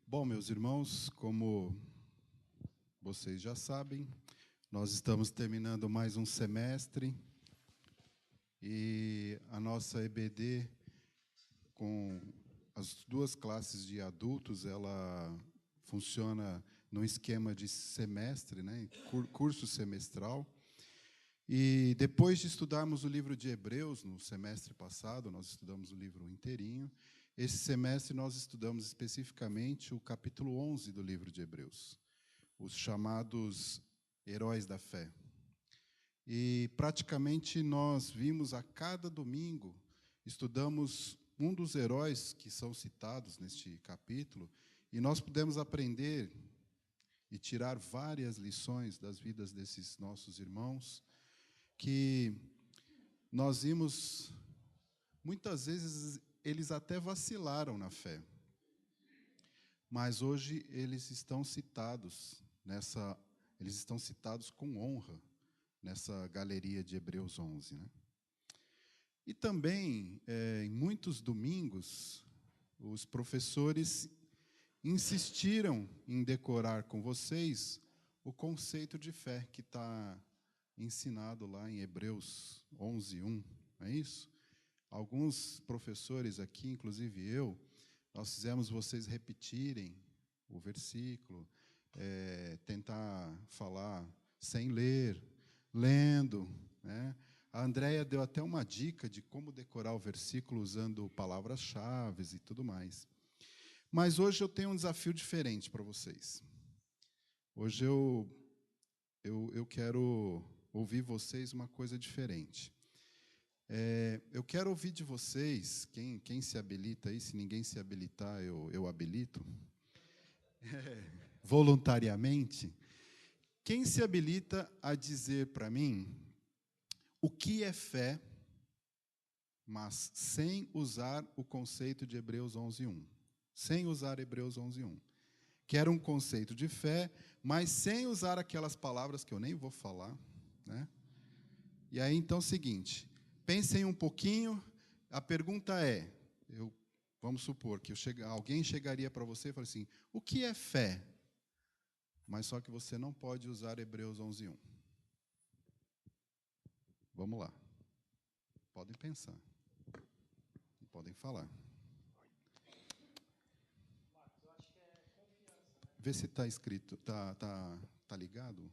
Bom, meus irmãos, como vocês já sabem, nós estamos terminando mais um semestre e a nossa EBD, com as duas classes de adultos, ela funciona no esquema de semestre, né, curso semestral. E depois de estudarmos o livro de Hebreus, no semestre passado, nós estudamos o livro inteirinho. Esse semestre nós estudamos especificamente o capítulo 11 do livro de Hebreus, os chamados heróis da fé. E praticamente nós vimos a cada domingo, estudamos um dos heróis que são citados neste capítulo, e nós pudemos aprender e tirar várias lições das vidas desses nossos irmãos, que nós vimos, muitas vezes, eles até vacilaram na fé. Mas hoje eles estão citados com honra nessa galeria de Hebreus 11, né? E também, em muitos domingos, os professores insistiram em decorar com vocês o conceito de fé que está ensinado lá em Hebreus 11:1, não é isso? Alguns professores aqui, inclusive eu, nós fizemos vocês repetirem o versículo, tentar falar sem ler, lendo, né? A Andréia deu até uma dica de como decorar o versículo usando palavras-chave e tudo mais. Mas hoje eu tenho um desafio diferente para vocês. Hoje eu quero ouvir vocês uma coisa diferente. Eu quero ouvir de vocês, quem se habilita aí, se ninguém se habilitar, eu habilito, voluntariamente. Quem se habilita a dizer para mim o que é fé, mas sem usar o conceito de Hebreus 11:1. Sem usar Hebreus 11:1. Quero um conceito de fé, mas sem usar aquelas palavras que eu nem vou falar, né? E aí, então, é o seguinte, pensem um pouquinho, a pergunta é, vamos supor que alguém chegaria para você e falaria assim, o que é fé? Mas só que você não pode usar Hebreus 11:1. Vamos lá. Podem pensar. Podem falar. Vê se está escrito, tá ligado?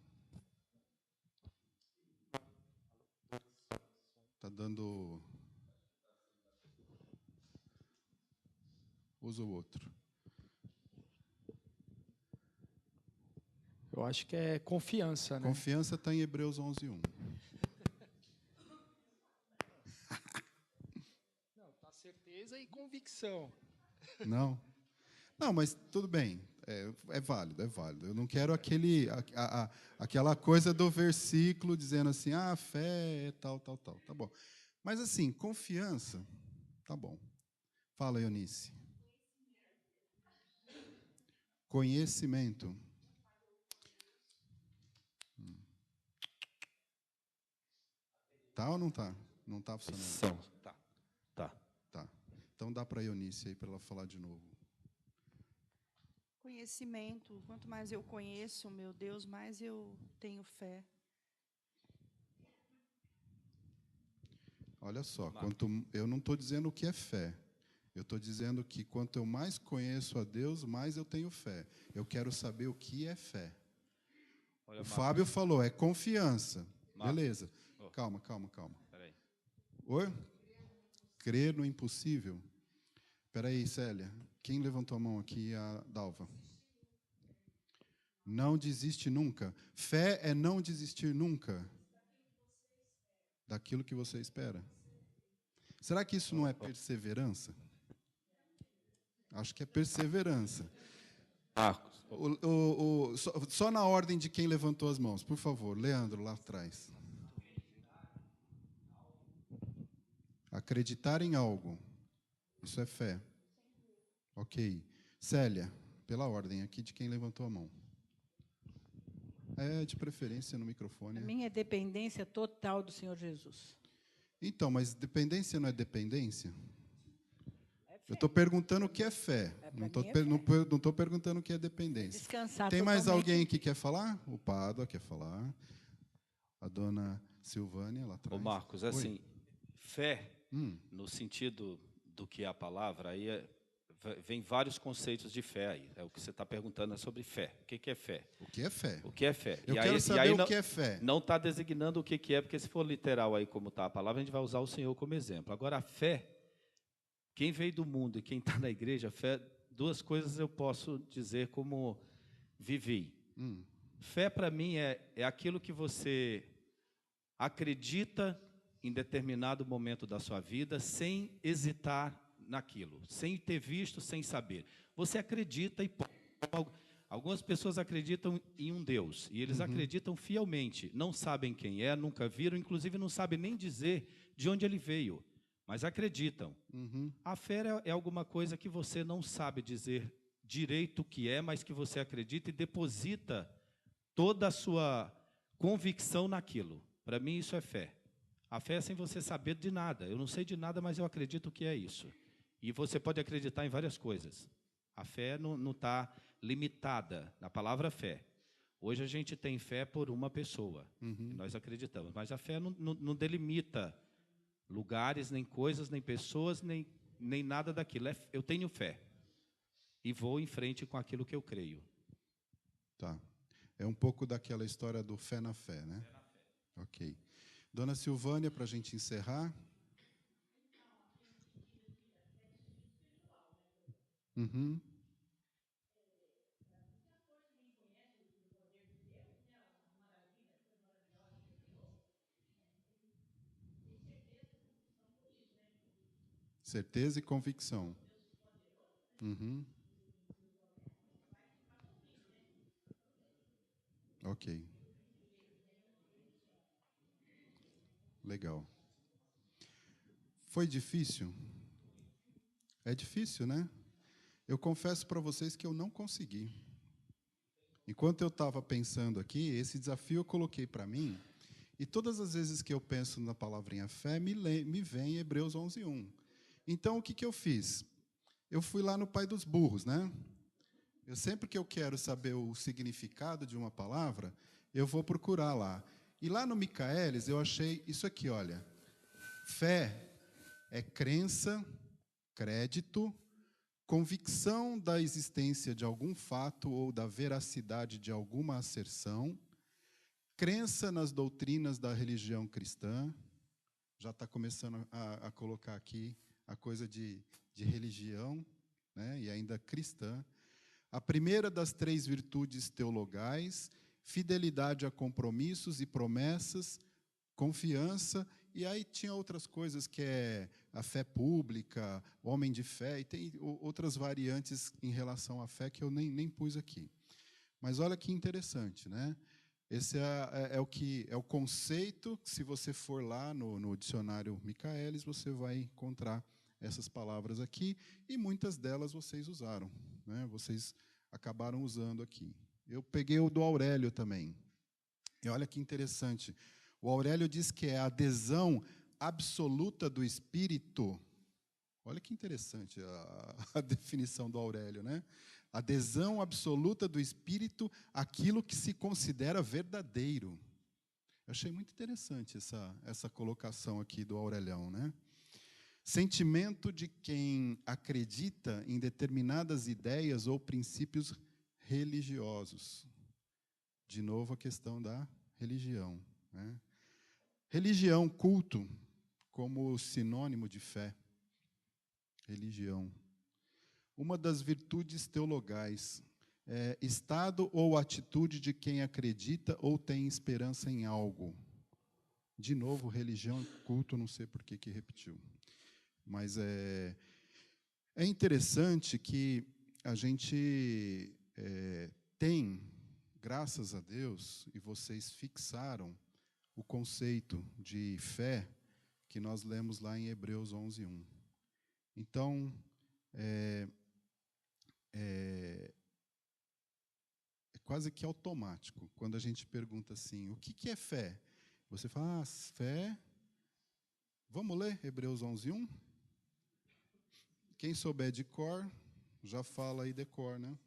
Está dando... Usa o outro. Eu acho que é confiança, né? Confiança está em Hebreus 11:1. Não, tá certeza e convicção. Não? Não, mas tudo bem. É válido, é válido. Eu não quero aquela coisa do versículo dizendo assim, fé é tal, tal, tal. Tá bom. Mas assim, confiança, tá bom. Fala, Eunice. Conhecimento. Tá ou não tá? Não tá funcionando? Tá. Então dá para a Eunice aí para ela falar de novo. Conhecimento. Quanto mais eu conheço, meu Deus, mais eu tenho fé. Olha só, eu não estou dizendo o que é fé. Eu estou dizendo que quanto eu mais conheço a Deus, mais eu tenho fé. Eu quero saber o que é fé. O Fábio falou, é confiança. Beleza. Calma. Peraí. Oi? Crer no impossível. Peraí, Célia. Quem levantou a mão aqui? A Dalva. Não desiste nunca. Fé é não desistir nunca daquilo que você espera. Será que isso não é perseverança? Acho que é perseverança. Só na ordem de quem levantou as mãos, por favor. Leandro, lá atrás. Acreditar em algo. Isso é fé. Ok. Célia, pela ordem aqui de quem levantou a mão. De preferência no microfone. A minha dependência total do Senhor Jesus. Então, mas dependência não é dependência? É Eu estou perguntando o que é fé. É, Não pra estou mim é não tô perguntando o que é dependência. Descansar Tem mais totalmente. alguém que quer falar? O Pádua quer falar. A dona Silvânia, lá Ô atrás. Marcos, Oi. assim, fé, Hum, no sentido do que é a palavra, aí vem vários conceitos de fé aí. É o que você está perguntando é sobre fé. O que é fé? o que é fé? O que é fé? Eu E quero aí, saber o não, que é fé. não está designando o que é, porque se for literal aí como está a palavra, a gente vai usar o Senhor como exemplo. Agora, a fé, quem veio do mundo e quem está na igreja, fé, duas coisas eu posso dizer como vivi. Fé, para mim, é aquilo que você acredita em determinado momento da sua vida, sem hesitar naquilo, sem ter visto, sem saber. Você acredita e algumas pessoas acreditam em um Deus, e eles acreditam fielmente, não sabem quem é, nunca viram, inclusive não sabem nem dizer de onde ele veio, mas acreditam. A fé é alguma coisa que você não sabe dizer direito o que é, mas que você acredita e deposita toda a sua convicção naquilo. Para mim, isso é fé. A fé é sem você saber de nada. Eu não sei de nada, mas eu acredito que é isso. E você pode acreditar em várias coisas. A fé não está limitada na palavra fé. Hoje a gente tem fé por uma pessoa, e nós acreditamos. Mas a fé não delimita lugares, nem coisas, nem pessoas, nem nada daquilo. Eu tenho fé e vou em frente com aquilo que eu creio. Tá. É um pouco daquela história do fé na fé, né? Fé na fé. Ok. Dona Silvânia, para a gente encerrar. Certeza e convicção. Ok. Legal. Foi difícil? É difícil, né? Eu confesso para vocês que eu não consegui. Enquanto eu estava pensando aqui, esse desafio eu coloquei para mim, e todas as vezes que eu penso na palavrinha fé, me vem Hebreus 11:1. Então, o que eu fiz? Eu fui lá no pai dos burros, né? Sempre que eu quero saber o significado de uma palavra, eu vou procurar lá. E lá no Micaelis, eu achei isso aqui, olha. Fé é crença, crédito, convicção da existência de algum fato ou da veracidade de alguma asserção, crença nas doutrinas da religião cristã. Já está começando a colocar aqui a coisa de religião, né, e ainda cristã. A primeira das 3 virtudes teologais, fidelidade a compromissos e promessas, confiança, e aí tinha outras coisas que é a fé pública, homem de fé, e tem outras variantes em relação à fé que eu nem pus aqui. Mas olha que interessante, né? Esse é o conceito, que se você for lá no dicionário Micaelis, você vai encontrar essas palavras aqui, e muitas delas vocês usaram, né? Vocês acabaram usando aqui. Eu peguei o do Aurélio também. E olha que interessante. O Aurélio diz que é a adesão absoluta do espírito. Olha que interessante a definição do Aurélio, né? Adesão absoluta do espírito àquilo que se considera verdadeiro. Eu achei muito interessante essa colocação aqui do Aurelião, né? Sentimento de quem acredita em determinadas ideias ou princípios religiosos. De novo, a questão da religião, né? Religião, culto, como sinônimo de fé. Religião. Uma das virtudes teologais é estado ou atitude de quem acredita ou tem esperança em algo. De novo, religião, culto, não sei por que repetiu. Mas é interessante que a gente tem, graças a Deus, e vocês fixaram o conceito de fé que nós lemos lá em Hebreus 11:1. Então, é quase que automático. Quando a gente pergunta assim, o que é fé? Você fala, fé... Vamos ler Hebreus 11:1? Quem souber de cor, já fala aí de cor, né?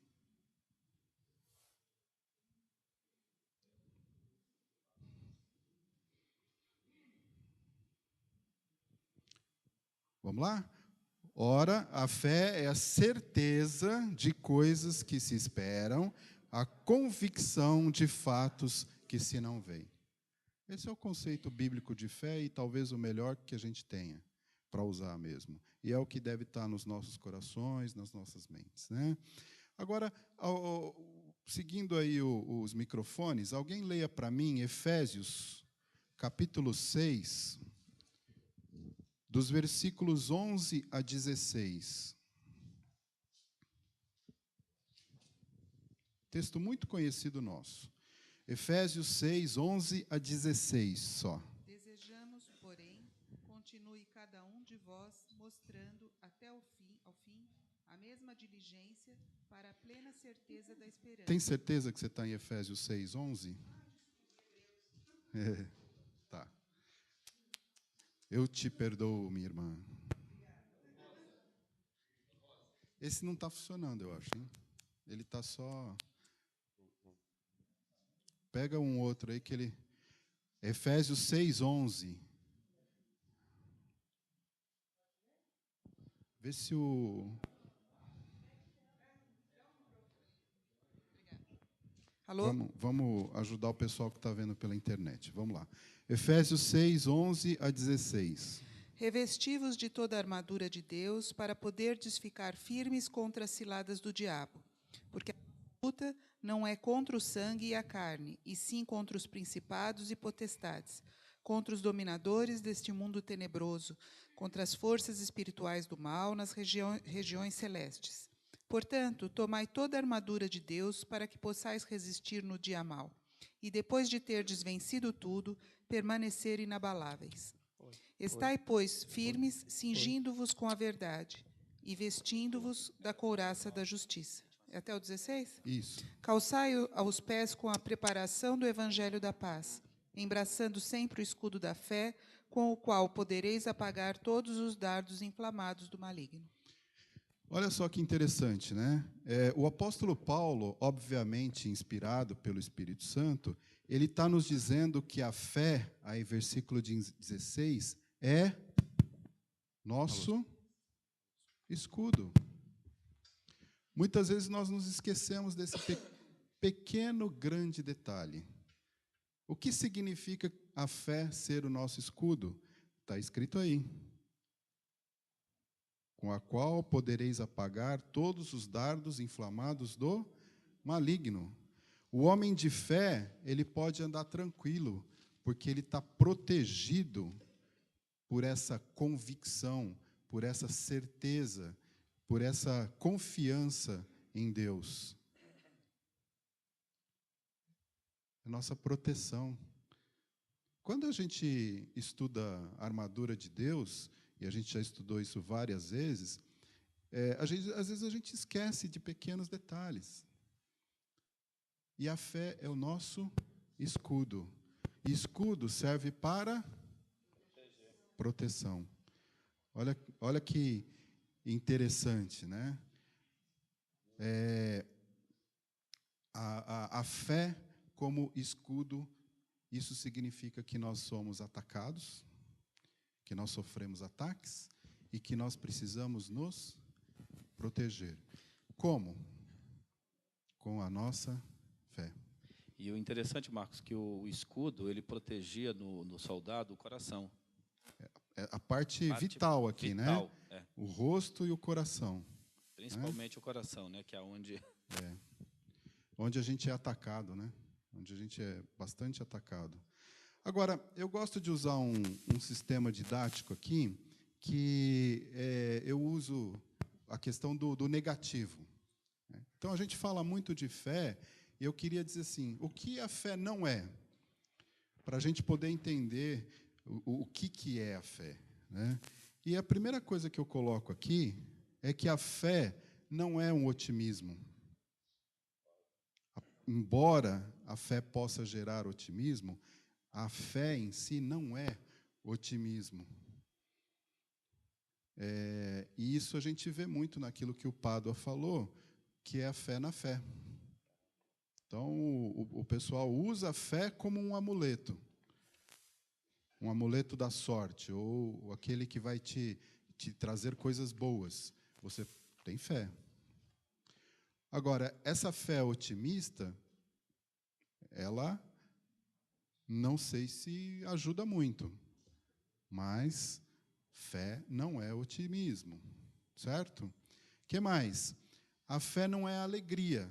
Vamos lá? Ora, a fé é a certeza de coisas que se esperam, a convicção de fatos que se não veem. Esse é o conceito bíblico de fé e talvez o melhor que a gente tenha para usar mesmo. E é o que deve estar nos nossos corações, nas nossas mentes, né? Agora, seguindo aí os microfones, alguém leia para mim Efésios, capítulo 6, dos versículos 11 a 16. Texto muito conhecido nosso. Efésios 6, 11 a 16 só. Desejamos, porém, continue cada um de vós mostrando até ao fim a mesma diligência para a plena certeza da esperança. Tem certeza que você está em Efésios 6, 11? Tá. Eu te perdoo, minha irmã. Esse não está funcionando, eu acho, hein? Ele está só... Pega um outro aí que ele... Efésios 6, 11. Vê se o... Alô? Vamos ajudar o pessoal que está vendo pela internet. Vamos lá. Efésios 6, 11 a 16. Revesti-vos de toda a armadura de Deus para poderdes ficar firmes contra as ciladas do diabo. Porque a luta não é contra o sangue e a carne, e sim contra os principados e potestades, contra os dominadores deste mundo tenebroso, contra as forças espirituais do mal nas regiões celestes. Portanto, tomai toda a armadura de Deus para que possais resistir no dia mau, e depois de terdes vencido tudo, permanecer inabaláveis. Estai, pois, firmes, cingindo-vos com a verdade, e vestindo-vos da couraça da justiça. É até o 16? Isso. Calçai aos pés com a preparação do evangelho da paz, embraçando sempre o escudo da fé, com o qual podereis apagar todos os dardos inflamados do maligno. Olha só que interessante, né? O apóstolo Paulo, obviamente inspirado pelo Espírito Santo, ele está nos dizendo que a fé, aí versículo 16, é nosso escudo. Muitas vezes nós nos esquecemos desse pequeno, grande detalhe. O que significa a fé ser o nosso escudo? Está escrito aí. Com a qual podereis apagar todos os dardos inflamados do maligno. O homem de fé, ele pode andar tranquilo, porque ele está protegido por essa convicção, por essa certeza, por essa confiança em Deus. É nossa proteção. Quando a gente estuda a armadura de Deus, e a gente já estudou isso várias vezes, às vezes a gente esquece de pequenos detalhes. E a fé é o nosso escudo. E escudo serve para proteção. Olha que interessante, né? A fé como escudo, isso significa que nós somos atacados, que nós sofremos ataques e que nós precisamos nos proteger. Como? Com a nossa fé. E o interessante, Marcos, que o escudo, ele protegia no soldado o coração. É a parte vital aqui, vital, né? É. O rosto e o coração. Principalmente o coração, né? Que é onde... Onde a gente é atacado, né? Onde a gente é bastante atacado. Agora, eu gosto de usar um sistema didático aqui, que eu uso a questão do negativo. Então, a gente fala muito de fé, e eu queria dizer assim, o que a fé não é? Para a gente poder entender o que é a fé, né? E a primeira coisa que eu coloco aqui é que a fé não é um otimismo. Embora a fé possa gerar otimismo, a fé em si não é otimismo. E isso a gente vê muito naquilo que o Pádua falou, que é a fé na fé. Então, o pessoal usa a fé como um amuleto da sorte, ou aquele que vai te trazer coisas boas. Você tem fé. Agora, essa fé otimista, ela não sei se ajuda muito, mas fé não é otimismo, certo? O que mais? A fé não é alegria,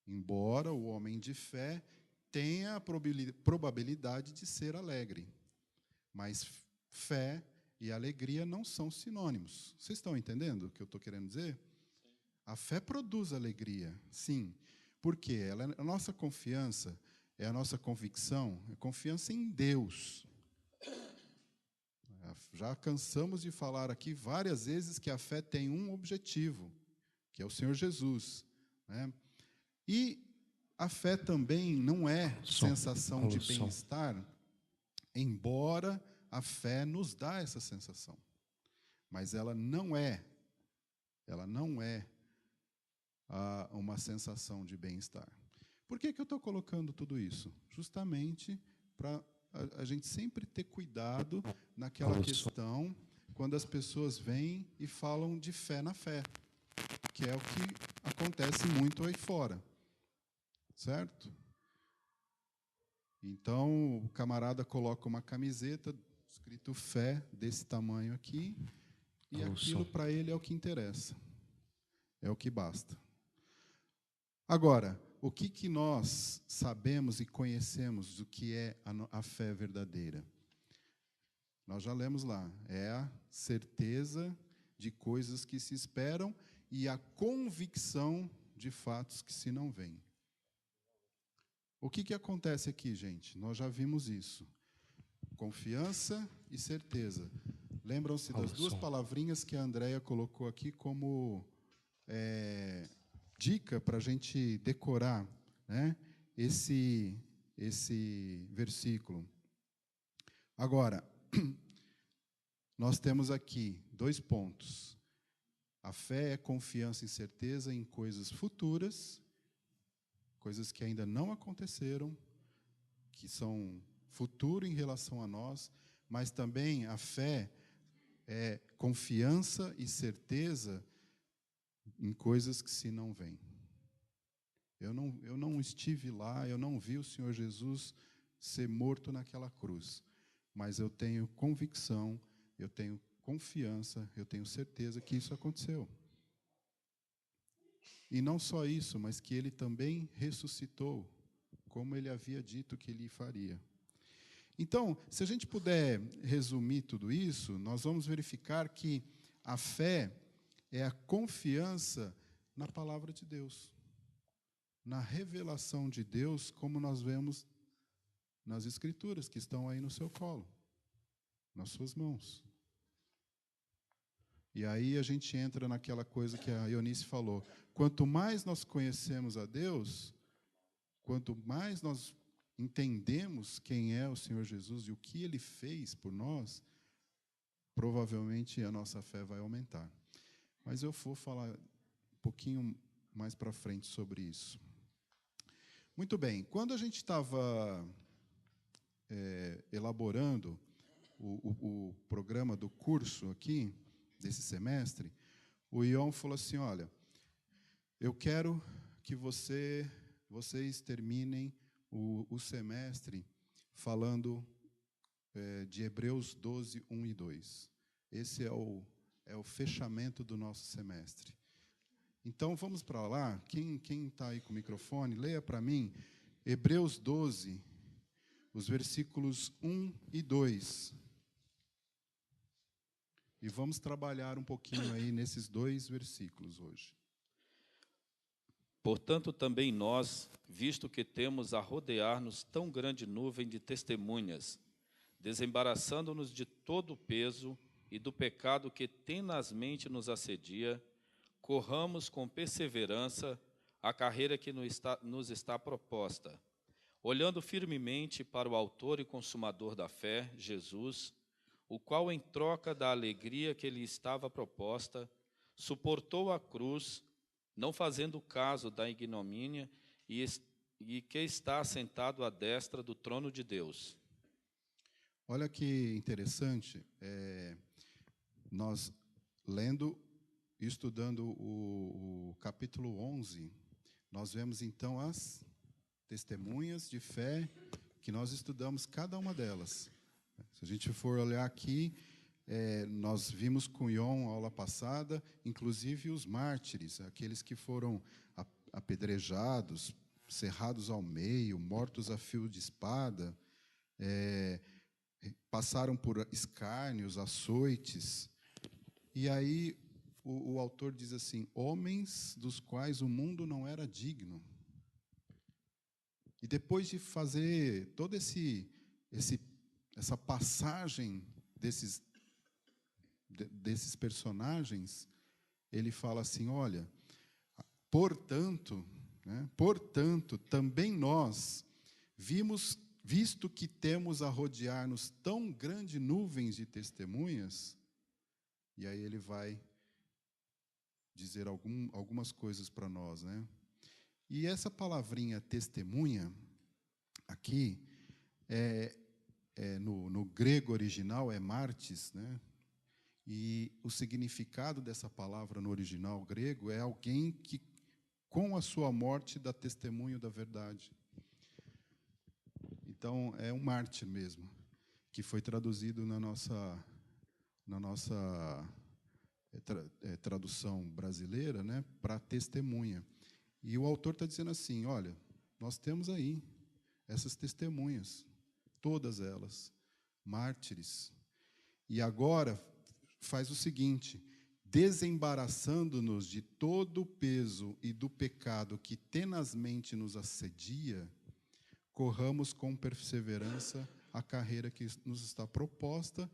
embora o homem de fé tenha a probabilidade de ser alegre. Mas fé e alegria não são sinônimos. Vocês estão entendendo o que eu estou querendo dizer? Sim. A fé produz alegria, sim. Por quê? A nossa confiança, é a nossa convicção, é confiança em Deus. Já cansamos de falar aqui várias vezes que a fé tem um objetivo, que é o Senhor Jesus, né? E a fé também não é sensação de bem-estar, embora a fé nos dá essa sensação. Mas ela não é uma sensação de bem-estar. Por que eu estou colocando tudo isso? Justamente para a gente sempre ter cuidado naquela questão, quando as pessoas vêm e falam de fé na fé, que é o que acontece muito aí fora. Certo? Então, o camarada coloca uma camiseta escrito fé desse tamanho aqui, e aquilo para ele é o que interessa. É o que basta. Agora, o que nós sabemos e conhecemos do que é a fé verdadeira? Nós já lemos lá. É a certeza de coisas que se esperam e a convicção de fatos que se não veem. O que acontece aqui, gente? Nós já vimos isso. Confiança e certeza. Lembram-se das duas palavrinhas que a Andréia colocou aqui como dica para a gente decorar, né, esse versículo. Agora, nós temos aqui 2 pontos. A fé é confiança e certeza em coisas futuras, coisas que ainda não aconteceram, que são futuro em relação a nós, mas também a fé é confiança e certeza em coisas que se não veem. Eu não estive lá, eu não vi o Senhor Jesus ser morto naquela cruz, mas eu tenho convicção, eu tenho confiança, eu tenho certeza que isso aconteceu. E não só isso, mas que ele também ressuscitou, como ele havia dito que ele faria. Então, se a gente puder resumir tudo isso, nós vamos verificar que a fé é a confiança na palavra de Deus, na revelação de Deus, como nós vemos nas Escrituras, que estão aí no seu colo, nas suas mãos. E aí a gente entra naquela coisa que a Eunice falou. Quanto mais nós conhecemos a Deus, quanto mais nós entendemos quem é o Senhor Jesus e o que Ele fez por nós, provavelmente a nossa fé vai aumentar. Mas eu vou falar um pouquinho mais para frente sobre isso. Muito bem, quando a gente estava elaborando o programa do curso aqui, desse semestre, o Ion falou assim, olha, eu quero que vocês terminem o semestre falando de Hebreus 12, 1 e 2. Esse é o fechamento do nosso semestre. Então, vamos para lá. Quem está aí com o microfone, leia para mim Hebreus 12, os versículos 1 e 2. E vamos trabalhar um pouquinho aí nesses 2 versículos hoje. Portanto, também nós, visto que temos a rodear-nos tão grande nuvem de testemunhas, desembaraçando-nos de todo o peso e do pecado que tenazmente nos assedia, corramos com perseverança a carreira que nos está proposta, olhando firmemente para o autor e consumador da fé, Jesus, o qual, em troca da alegria que lhe estava proposta, suportou a cruz, não fazendo caso da ignomínia, e que está sentado à destra do trono de Deus. Olha que interessante, nós lendo e estudando o capítulo 11, nós vemos então as testemunhas de fé, que nós estudamos cada uma delas. Se a gente for olhar aqui, nós vimos com Ion, aula passada, inclusive os mártires, aqueles que foram apedrejados, cerrados ao meio, mortos a fio de espada, passaram por escárnios, açoites. E aí o autor diz assim: homens dos quais o mundo não era digno. E depois de fazer toda essa passagem desses personagens, ele fala assim: olha, portanto, também nós, visto que temos a rodear-nos tão grande nuvens de testemunhas, e aí ele vai dizer algumas coisas para nós, né? E essa palavrinha testemunha, aqui, no grego original é martis, né? E o significado dessa palavra no original grego é alguém que, com a sua morte, dá testemunho da verdade. Então, é um mártir mesmo, que foi traduzido na nossa tradução brasileira, né, para testemunha. E o autor está dizendo assim: olha, nós temos aí essas testemunhas, todas elas, mártires. E agora faz o seguinte: desembaraçando-nos de todo o peso e do pecado que tenazmente nos assedia, corramos com perseverança a carreira que nos está proposta,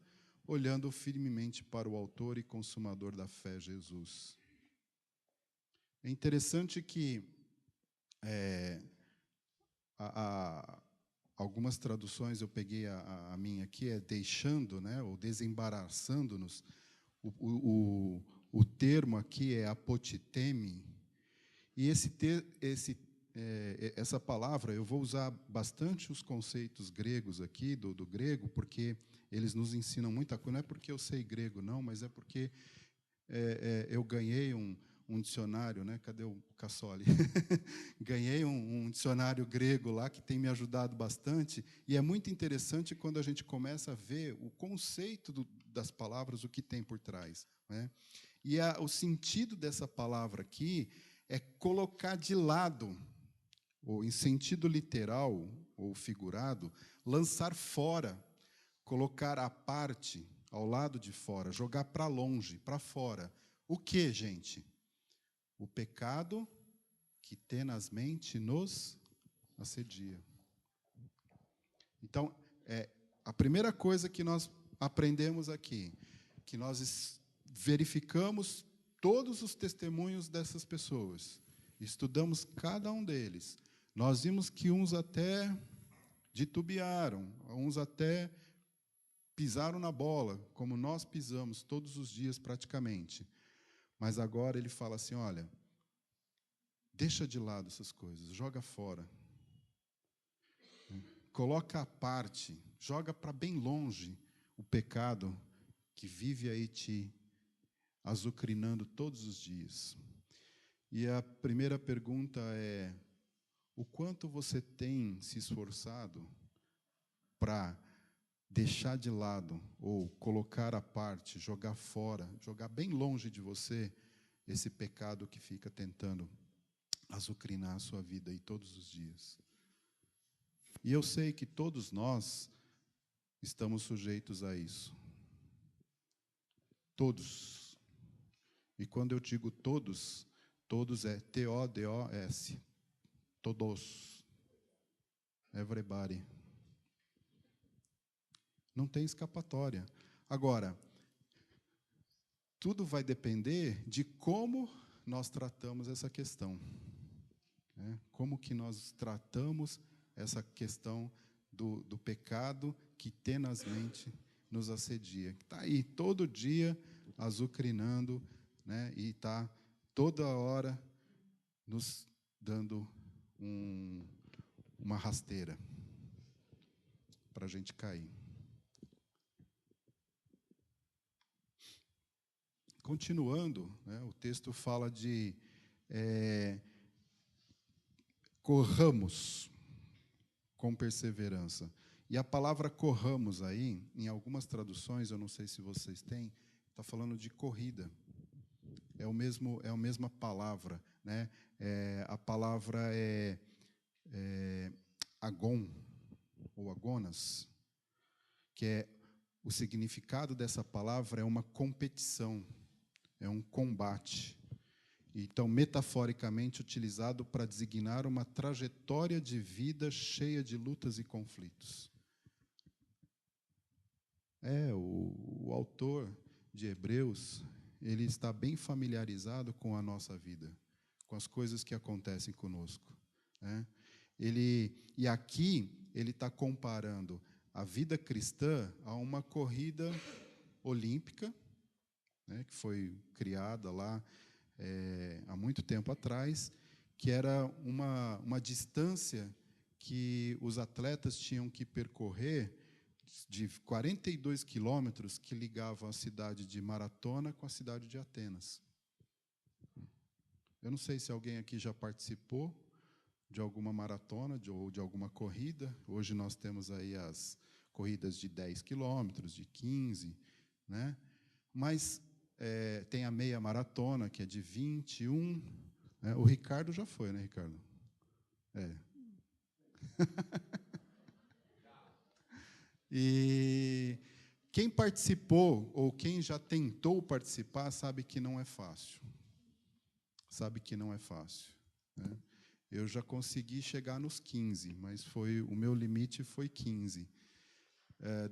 olhando firmemente para o autor e consumador da fé, Jesus. É interessante que algumas traduções, eu peguei a minha aqui, deixando, né, ou desembaraçando-nos. O termo aqui é apotiteme, e essa palavra, eu vou usar bastante os conceitos gregos aqui, do grego, porque eles nos ensinam muita coisa. Não é porque eu sei grego, não, mas é porque eu ganhei um dicionário, né? Cadê o Cassoli? Ganhei um dicionário grego lá que tem me ajudado bastante, e é muito interessante quando a gente começa a ver o conceito das palavras, o que tem por trás, né? E o sentido dessa palavra aqui é colocar de lado, ou em sentido literal ou figurado, lançar fora, colocar à parte, ao lado de fora, jogar para longe, para fora. O que, gente? O pecado que tenazmente nos assedia. Então, a primeira coisa que nós aprendemos aqui, que nós verificamos todos os testemunhos dessas pessoas, estudamos cada um deles. Nós vimos que uns até titubearam, uns até pisaram na bola, como nós pisamos todos os dias praticamente. Mas agora ele fala assim: olha, deixa de lado essas coisas, joga fora. Coloca à parte, joga para bem longe o pecado que vive aí te azucrinando todos os dias. E a primeira pergunta é: o quanto você tem se esforçado para deixar de lado, ou colocar à parte, jogar fora, jogar bem longe de você esse pecado que fica tentando azucrinar a sua vida aí todos os dias? E eu sei que todos nós estamos sujeitos a isso. Todos. E quando eu digo todos, todos é T-O-D-O-S. Todos. Everybody. Não tem escapatória. Agora, tudo vai depender de como nós tratamos essa questão. Né? Como que nós tratamos essa questão do pecado que tenazmente nos assedia, que está aí todo dia azucrinando, né, e está toda hora nos dando uma rasteira para a gente cair. Continuando, né, o texto fala de corramos com perseverança. E a palavra corramos aí, em algumas traduções, eu não sei se vocês têm, está falando de corrida. É a mesma palavra, né? A palavra é agon, ou agonas, que é o significado dessa palavra é uma competição, é um combate. Então, metaforicamente utilizado para designar uma trajetória de vida cheia de lutas e conflitos. O autor de Hebreus, ele está bem familiarizado com a nossa vida, com as coisas que acontecem conosco, né? E aqui ele está comparando a vida cristã a uma corrida olímpica, né, que foi criada lá há muito tempo atrás, que era uma distância que os atletas tinham que percorrer de 42 quilômetros que ligavam a cidade de Maratona com a cidade de Atenas. Eu não sei se alguém aqui já participou de alguma maratona ou de alguma corrida. Hoje nós temos aí as corridas de 10 quilômetros, de 15, né? Mas tem a meia maratona, que é de 21. Né? O Ricardo já foi, né, Ricardo? E quem participou ou quem já tentou participar sabe que não é fácil. Sabe que não é fácil, né? Eu já consegui chegar nos 15, mas o meu limite foi 15.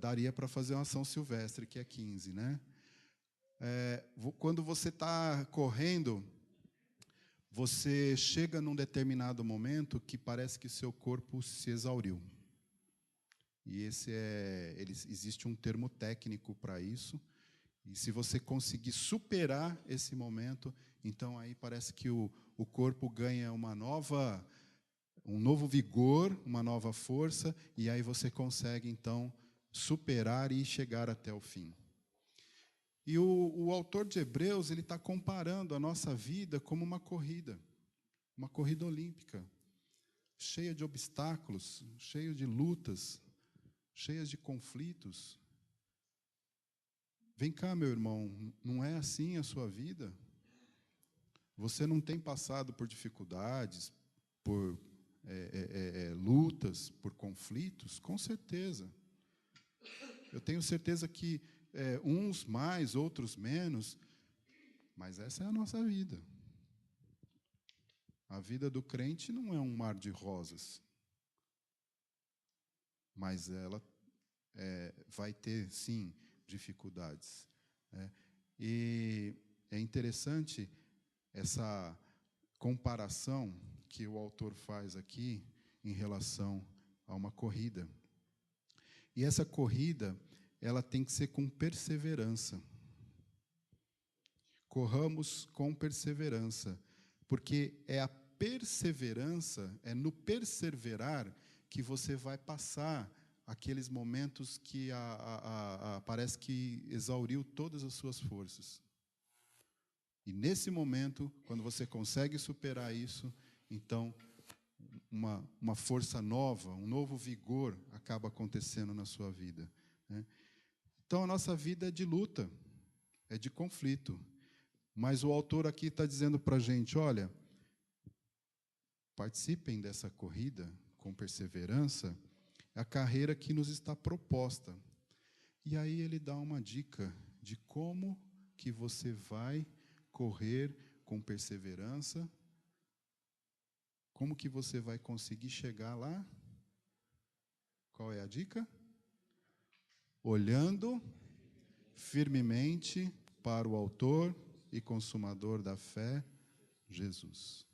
Daria para fazer uma São Silvestre, que é 15, né? Quando você está correndo, você chega num determinado momento que parece que seu corpo se exauriu. E existe um termo técnico para isso. E se você conseguir superar esse momento, então aí parece que o corpo ganha um novo vigor, uma nova força, e aí você consegue, então, superar e chegar até o fim. E o autor de Hebreus, ele está comparando a nossa vida como uma corrida olímpica, cheia de obstáculos, cheia de lutas, cheias de conflitos. Vem cá, meu irmão, não é assim a sua vida? Você não tem passado por dificuldades, por lutas, por conflitos? Com certeza. Eu tenho certeza que uns mais, outros menos, mas essa é a nossa vida. A vida do crente não é um mar de rosas, mas ela vai ter, sim, dificuldades, né? E é interessante essa comparação que o autor faz aqui em relação a uma corrida. E essa corrida, ela tem que ser com perseverança. Corramos com perseverança, porque é a perseverança, é no perseverar que você vai passar aqueles momentos que parece que exauriu todas as suas forças. E nesse momento, quando você consegue superar isso, então uma força nova, um novo vigor acaba acontecendo na sua vida, né? Então a nossa vida é de luta, é de conflito. Mas o autor aqui está dizendo para a gente, olha, participem dessa corrida com perseverança, é a carreira que nos está proposta. E aí ele dá uma dica de como que você vai correr com perseverança, como que você vai conseguir chegar lá. Qual é a dica? Olhando firmemente para o autor e consumador da fé, Jesus.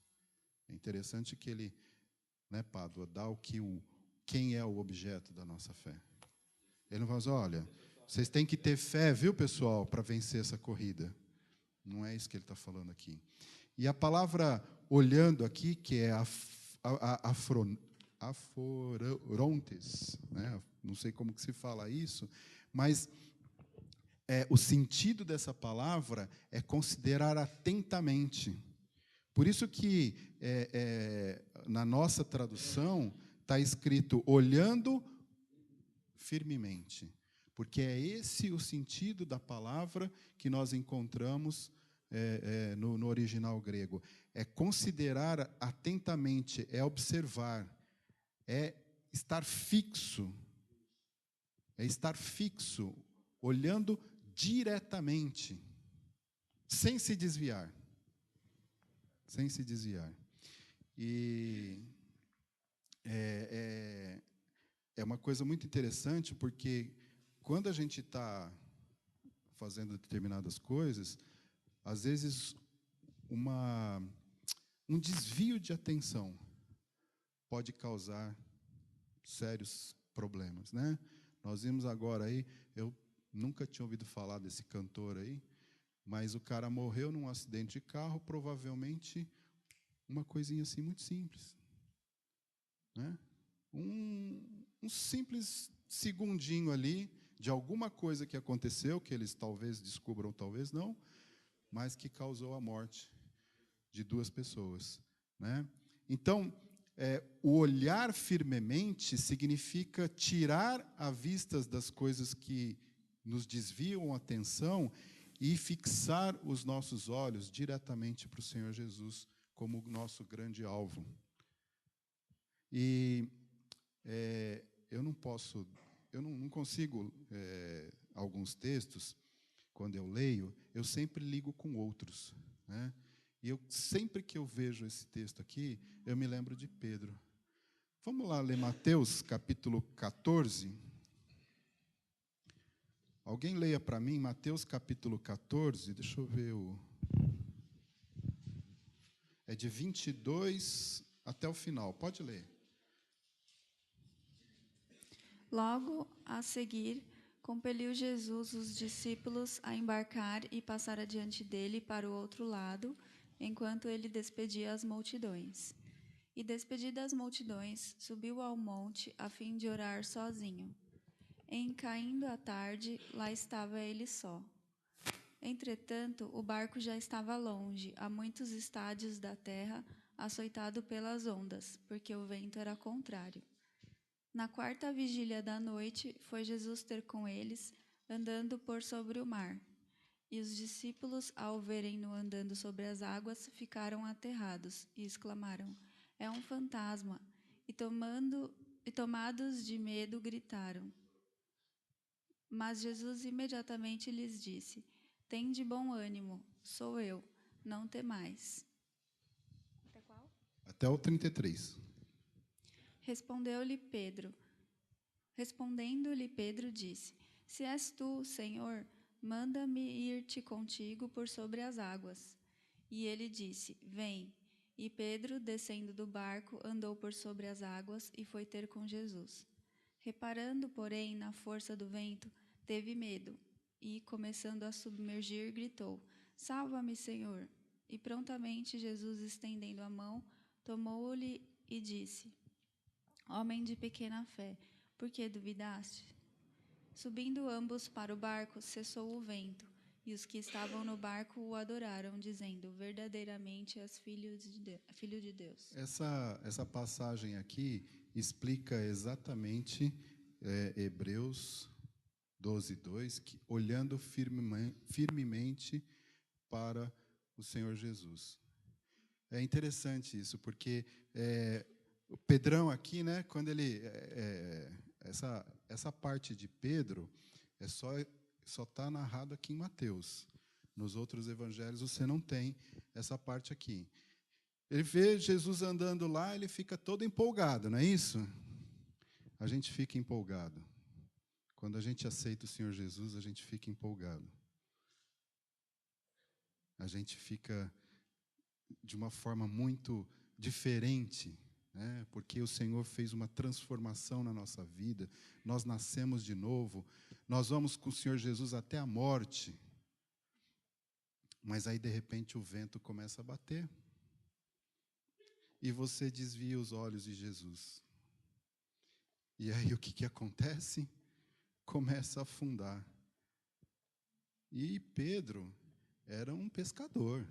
É interessante que ele, né, Pádua, dá quem é o objeto da nossa fé. Ele não fala assim, olha, Vocês têm que ter fé, viu, pessoal, para vencer essa corrida. Não é isso que ele está falando aqui. E a palavra olhando aqui, que é aforontes, né? Não sei como que se fala isso, mas o sentido dessa palavra é considerar atentamente. Por isso que na nossa tradução está escrito olhando firmemente, porque é esse o sentido da palavra que nós encontramos no original grego. É considerar atentamente, é observar, é estar fixo, olhando diretamente, sem se desviar. Sem se desviar. E é uma coisa muito interessante, porque quando a gente está fazendo determinadas coisas, às vezes um desvio de atenção pode causar sérios problemas, né? Nós vimos agora aí, eu nunca tinha ouvido falar desse cantor aí, mas o cara morreu num acidente de carro, provavelmente uma coisinha assim muito simples, né? Um simples segundinho ali de alguma coisa que aconteceu, que eles talvez descubram, talvez não, mas que causou a morte de 2 pessoas, né? Então, o olhar firmemente significa tirar a vista das coisas que nos desviam a atenção e fixar os nossos olhos diretamente para o Senhor Jesus como nosso grande alvo. E eu não consigo, alguns textos, quando eu leio, eu sempre ligo com outros, né? E sempre que eu vejo esse texto aqui, eu me lembro de Pedro. Vamos lá ler Mateus, capítulo 14. Alguém leia para mim Mateus, capítulo 14. Deixa eu ver é de 22 até o final. Pode ler. Logo a seguir, compeliu Jesus os discípulos a embarcar e passar adiante dele para o outro lado, enquanto ele despedia as multidões. E despedidas as multidões, subiu ao monte a fim de orar sozinho. Em caindo a tarde, lá estava ele só. Entretanto, o barco já estava longe, a muitos estádios da terra, açoitado pelas ondas, porque o vento era contrário. Na 4ª vigília da noite, foi Jesus ter com eles, andando por sobre o mar. E os discípulos, ao verem-no andando sobre as águas, ficaram aterrados e exclamaram: "É um fantasma!" E tomados de medo, gritaram. Mas Jesus imediatamente lhes disse: "Tende bom ânimo, sou eu, não temais." Até qual? Até o 33. Respondendo-lhe Pedro, disse: "Se és tu, Senhor, manda-me ir-te contigo por sobre as águas." E ele disse: "Vem." E Pedro, descendo do barco, andou por sobre as águas e foi ter com Jesus. Reparando, porém, na força do vento, teve medo e, começando a submergir, gritou: "Salva-me, Senhor!" E prontamente Jesus, estendendo a mão, tomou-lhe e disse: "Homem de pequena fé, por que duvidaste?" Subindo ambos para o barco, cessou o vento, e os que estavam no barco o adoraram, dizendo: "Verdadeiramente és filho de Deus." Essa passagem aqui explica exatamente Hebreus 12:2, que olhando firmemente para o Senhor Jesus. É interessante isso, porque o Pedrão aqui, né, quando ele essa parte de Pedro só está narrado aqui em Mateus. Nos outros evangelhos você não tem essa parte aqui. Ele vê Jesus andando lá, ele fica todo empolgado, não é isso? A gente fica empolgado. Quando a gente aceita o Senhor Jesus, a gente fica empolgado. A gente fica de uma forma muito diferente, né? Porque o Senhor fez uma transformação na nossa vida, nós nascemos de novo, nós vamos com o Senhor Jesus até a morte. Mas aí, de repente, o vento começa a bater e você desvia os olhos de Jesus. E aí o que acontece? Começa a afundar. E Pedro era um pescador,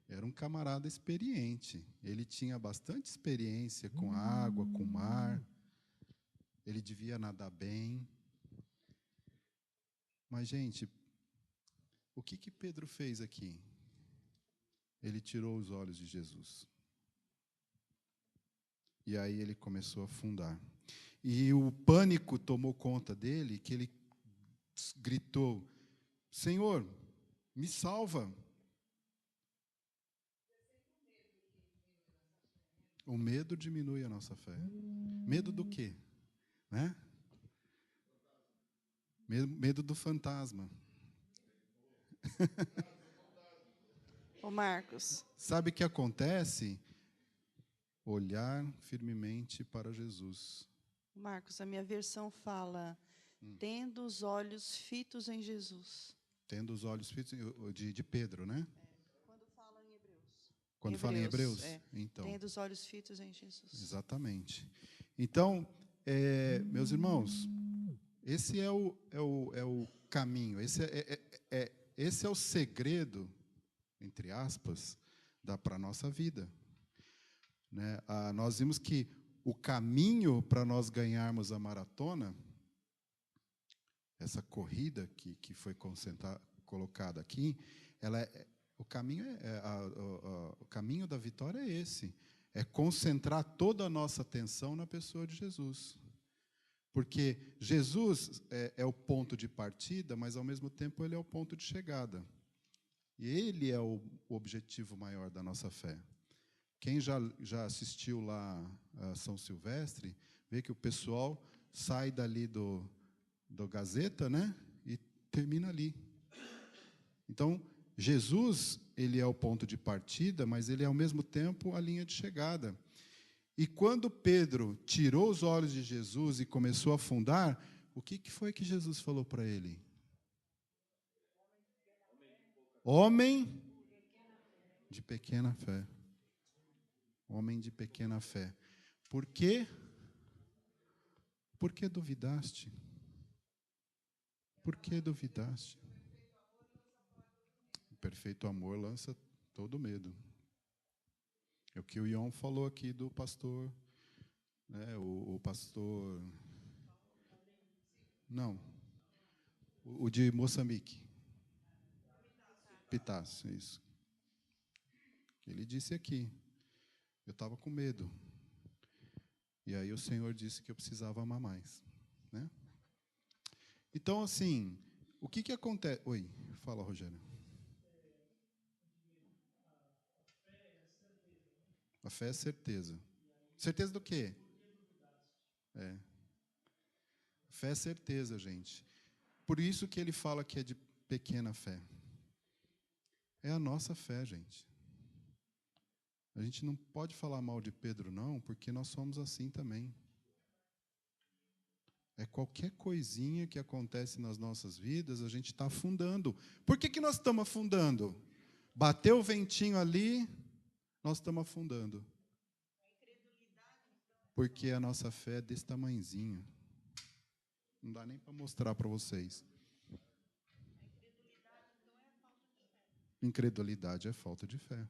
era um camarada experiente. Ele tinha bastante experiência com a água, com o mar. Ele devia nadar bem. Mas, gente, o que Pedro fez aqui? Ele tirou os olhos de Jesus. E aí ele começou a afundar. E o pânico tomou conta dele, que ele gritou: Senhor, me salva. O medo diminui a nossa fé. Medo do quê? Né? Medo do fantasma. Ô Marcos, Sabe o que acontece? Olhar firmemente para Jesus. Marcos, a minha versão fala, tendo os olhos fitos em Jesus. Tendo os olhos fitos de Pedro, né? Quando fala em Hebreus. Quando fala em Hebreus? Então. Tendo os olhos fitos em Jesus. Exatamente. Então, meus irmãos, esse é o caminho, esse é o segredo, entre aspas, para a nossa vida. Né? Nós vimos que o caminho para nós ganharmos a maratona, essa corrida que foi colocada aqui, o caminho da vitória é esse. É concentrar toda a nossa atenção na pessoa de Jesus. Porque Jesus é o ponto de partida, mas, ao mesmo tempo, ele é o ponto de chegada. E ele é o objetivo maior da nossa fé. Quem já assistiu lá a São Silvestre, vê que o pessoal sai dali do Gazeta, né, e termina ali. Então, Jesus, ele é o ponto de partida, mas ele é, ao mesmo tempo, a linha de chegada. E quando Pedro tirou os olhos de Jesus e começou a afundar, o que foi que Jesus falou para ele? Homem de pequena fé. Homem de pequena fé. Por quê? Por que duvidaste? Por que duvidaste? O perfeito amor lança todo medo. É o que o Ion falou aqui do pastor, né, o pastor... Não, o de Moçambique. Pitácio, isso. Ele disse aqui, eu estava com medo. E aí o Senhor disse que eu precisava amar mais. Né? Então, assim, o que acontece... Oi, fala, Rogério. A fé é certeza. Certeza do quê? Fé é certeza, gente. Por isso que ele fala que é de pequena fé. É a nossa fé, gente. A gente não pode falar mal de Pedro, não, porque nós somos assim também. É qualquer coisinha que acontece nas nossas vidas, a gente está afundando. Por que nós estamos afundando? Bateu o ventinho ali, nós estamos afundando. Porque a nossa fé é desse tamanhozinho. Não dá nem para mostrar para vocês. Incredulidade é falta de fé.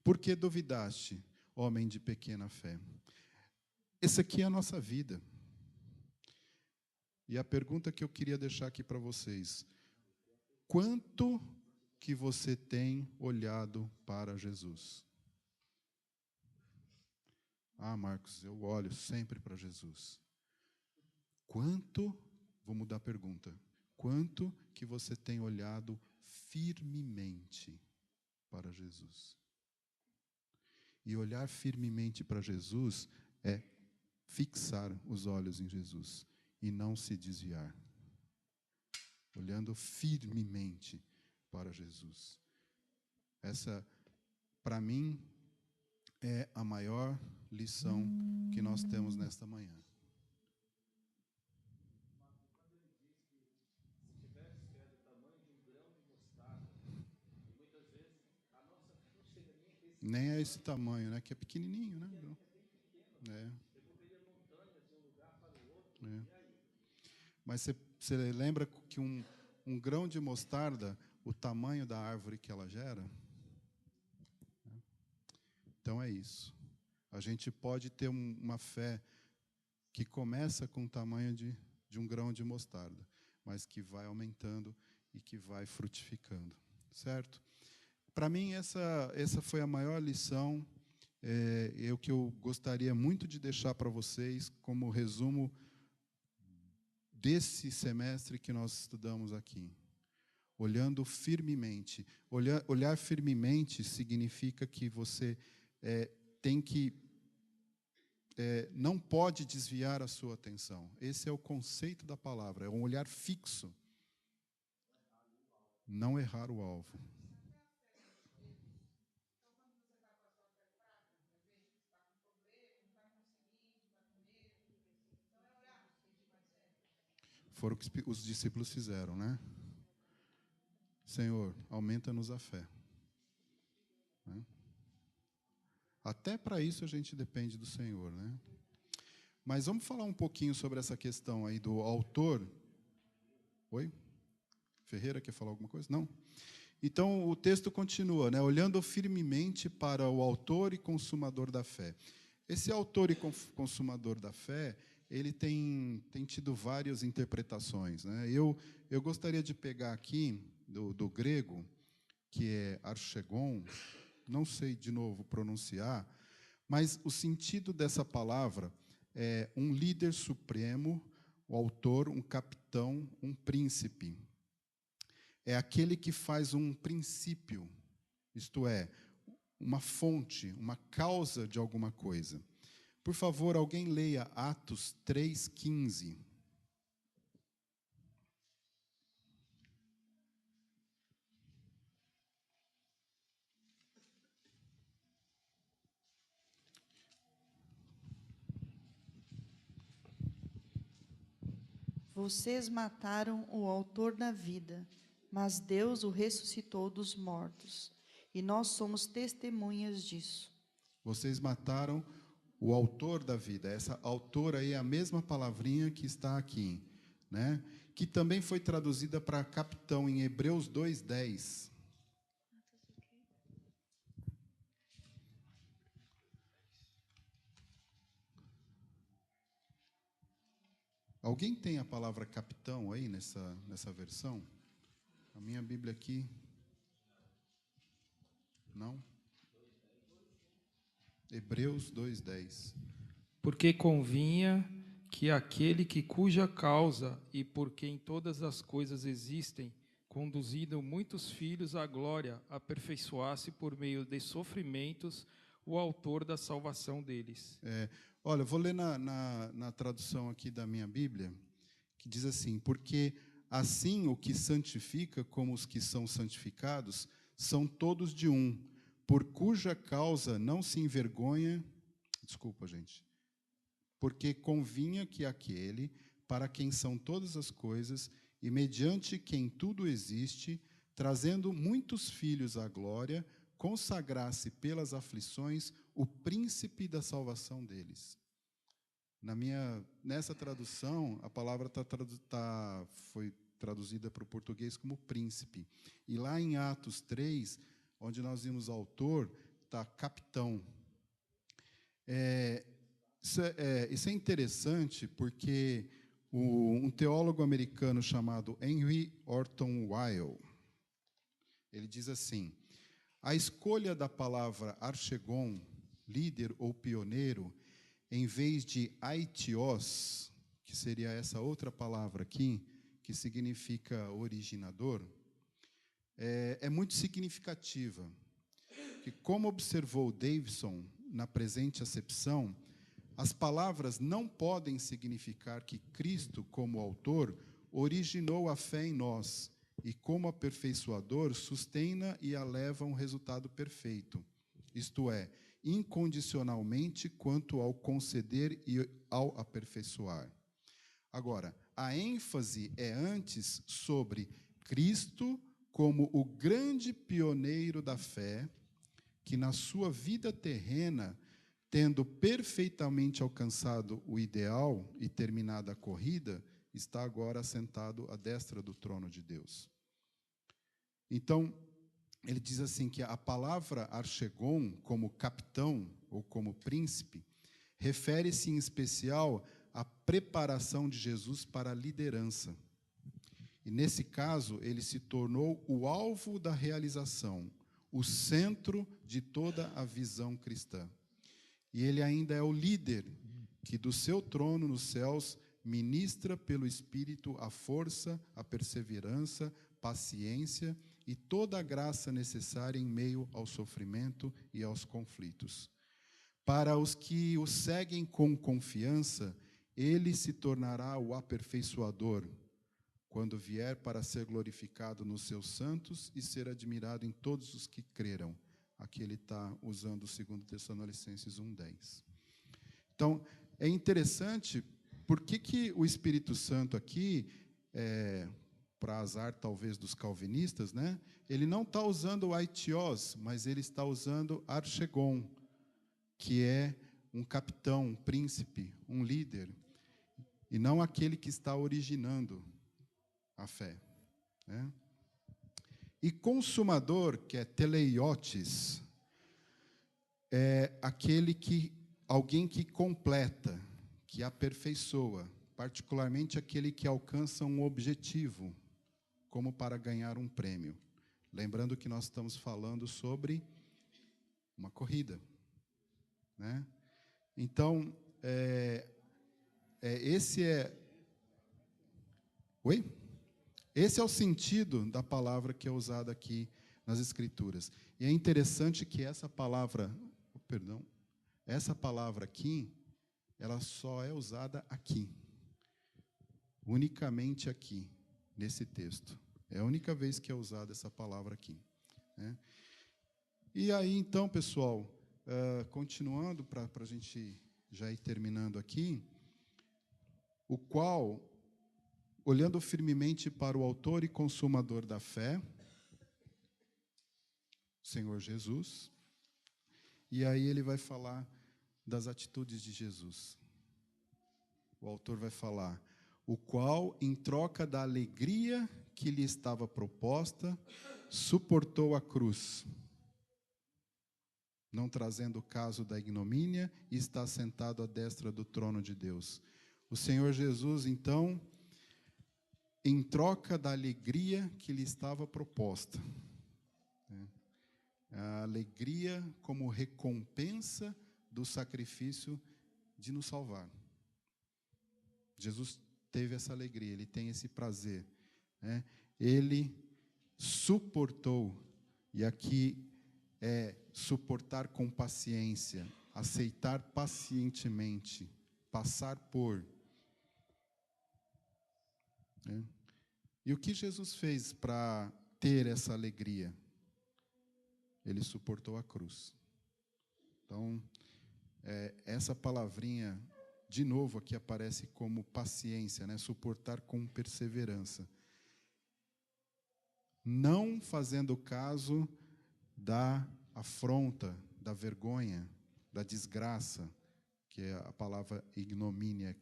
Por que duvidaste, homem de pequena fé? Essa aqui é a nossa vida. E a pergunta que eu queria deixar aqui para vocês: quanto que você tem olhado para Jesus? Ah, Marcos, eu olho sempre para Jesus. Quanto, vou mudar a pergunta, quanto que você tem olhado firmemente para Jesus? E olhar firmemente para Jesus é fixar os olhos em Jesus e não se desviar. Olhando firmemente para Jesus. Essa, para mim, é a maior lição que nós temos nesta manhã. Nem é esse tamanho, né? Que é pequenininho, né? É. Mas você lembra que um grão de mostarda, o tamanho da árvore que ela gera? Então é isso. A gente pode ter uma fé que começa com o tamanho de um grão de mostarda, mas que vai aumentando e que vai frutificando, certo? Para mim, essa foi a maior lição, que eu gostaria muito de deixar para vocês como resumo desse semestre que nós estudamos aqui. Olhando firmemente. Olhar firmemente significa que você tem que... não pode desviar a sua atenção. Esse é o conceito da palavra, é um olhar fixo. Não errar o alvo. Foram o que os discípulos fizeram, né? Senhor, aumenta-nos a fé. Né? Até para isso a gente depende do Senhor, né? Mas vamos falar um pouquinho sobre essa questão aí do autor. Oi? Ferreira quer falar alguma coisa? Não? Então, o texto continua, né? Olhando firmemente para o autor e consumador da fé. Esse autor e consumador da fé, ele tem tido várias interpretações, né? Eu gostaria de pegar aqui, do grego, que é archegon, não sei de novo pronunciar, mas o sentido dessa palavra é um líder supremo, o autor, um capitão, um príncipe. É aquele que faz um princípio, isto é, uma fonte, uma causa de alguma coisa. Por favor, alguém leia Atos 3:15. Vocês mataram o autor da vida, mas Deus o ressuscitou dos mortos, e nós somos testemunhas disso. Vocês mataram o autor da vida. Essa autor aí é a mesma palavrinha que está aqui, né? Que também foi traduzida para capitão em Hebreus 2:10. Alguém tem a palavra capitão aí nessa versão? A minha Bíblia aqui. Não? Hebreus 2:10. Porque convinha que aquele cuja causa e por quem todas as coisas existem, conduzindo muitos filhos à glória, aperfeiçoasse por meio de sofrimentos o autor da salvação deles. Olha, eu vou ler na tradução aqui da minha Bíblia, que diz assim: porque assim o que santifica como os que são santificados são todos de um, por cuja causa não se envergonha, porque convinha que aquele, para quem são todas as coisas, e mediante quem tudo existe, trazendo muitos filhos à glória, consagrasse pelas aflições o príncipe da salvação deles. Nessa tradução, a palavra foi traduzida para o português como príncipe. E lá em Atos 3, onde nós vimos autor, está capitão. Isso é interessante porque um teólogo americano chamado Henry Orton Weil, ele diz assim: a escolha da palavra archegon, líder ou pioneiro, em vez de aitios, que seria essa outra palavra aqui, que significa originador, é muito significativa. Que, como observou Davidson na presente acepção, as palavras não podem significar que Cristo, como autor, originou a fé em nós e, como aperfeiçoador, sustenta e a leva a um resultado perfeito. Isto é, incondicionalmente quanto ao conceder e ao aperfeiçoar. Agora, a ênfase é antes sobre Cristo como o grande pioneiro da fé, que na sua vida terrena, tendo perfeitamente alcançado o ideal e terminada a corrida, está agora sentado à destra do trono de Deus. Então, ele diz assim que a palavra archegon, como capitão ou como príncipe, refere-se em especial à preparação de Jesus para a liderança. E, nesse caso, ele se tornou o alvo da realização, o centro de toda a visão cristã. E ele ainda é o líder que, do seu trono nos céus, ministra pelo Espírito a força, a perseverança, paciência e toda a graça necessária em meio ao sofrimento e aos conflitos. Para os que o seguem com confiança, ele se tornará o aperfeiçoador, quando vier para ser glorificado nos seus santos e ser admirado em todos os que creram. Aqui ele está usando o 2 Tessalonicenses 1:10. Então, é interessante, por que o Espírito Santo aqui, para azar talvez dos calvinistas, né, ele não está usando o aitios, mas ele está usando archegon, que é um capitão, um príncipe, um líder, e não aquele que está originando a fé, né? E consumador, que é teleiotes, é alguém que completa, que aperfeiçoa, particularmente aquele que alcança um objetivo, como para ganhar um prêmio. Lembrando que nós estamos falando sobre uma corrida, né? Então, Oi? Esse é o sentido da palavra que é usada aqui nas Escrituras. E é interessante que essa palavra aqui, ela só é usada aqui. Unicamente aqui, nesse texto. É a única vez que é usada essa palavra aqui, né? E aí, então, pessoal, continuando, para a gente já ir terminando aqui, o qual, olhando firmemente para o autor e consumador da fé, Senhor Jesus, e aí ele vai falar das atitudes de Jesus. O autor vai falar, o qual, em troca da alegria que lhe estava proposta, suportou a cruz, não trazendo o caso da ignomínia, e está sentado à destra do trono de Deus. O Senhor Jesus, então, em troca da alegria que lhe estava proposta, né? A alegria como recompensa do sacrifício de nos salvar. Jesus teve essa alegria, ele tem esse prazer, né? Ele suportou, e aqui é suportar com paciência, aceitar pacientemente, passar por. Né? E o que Jesus fez para ter essa alegria? Ele suportou a cruz. Então, essa palavrinha, de novo, aqui aparece como paciência, né? Suportar com perseverança. Não fazendo caso da afronta, da vergonha, da desgraça, que é a palavra ignomínia,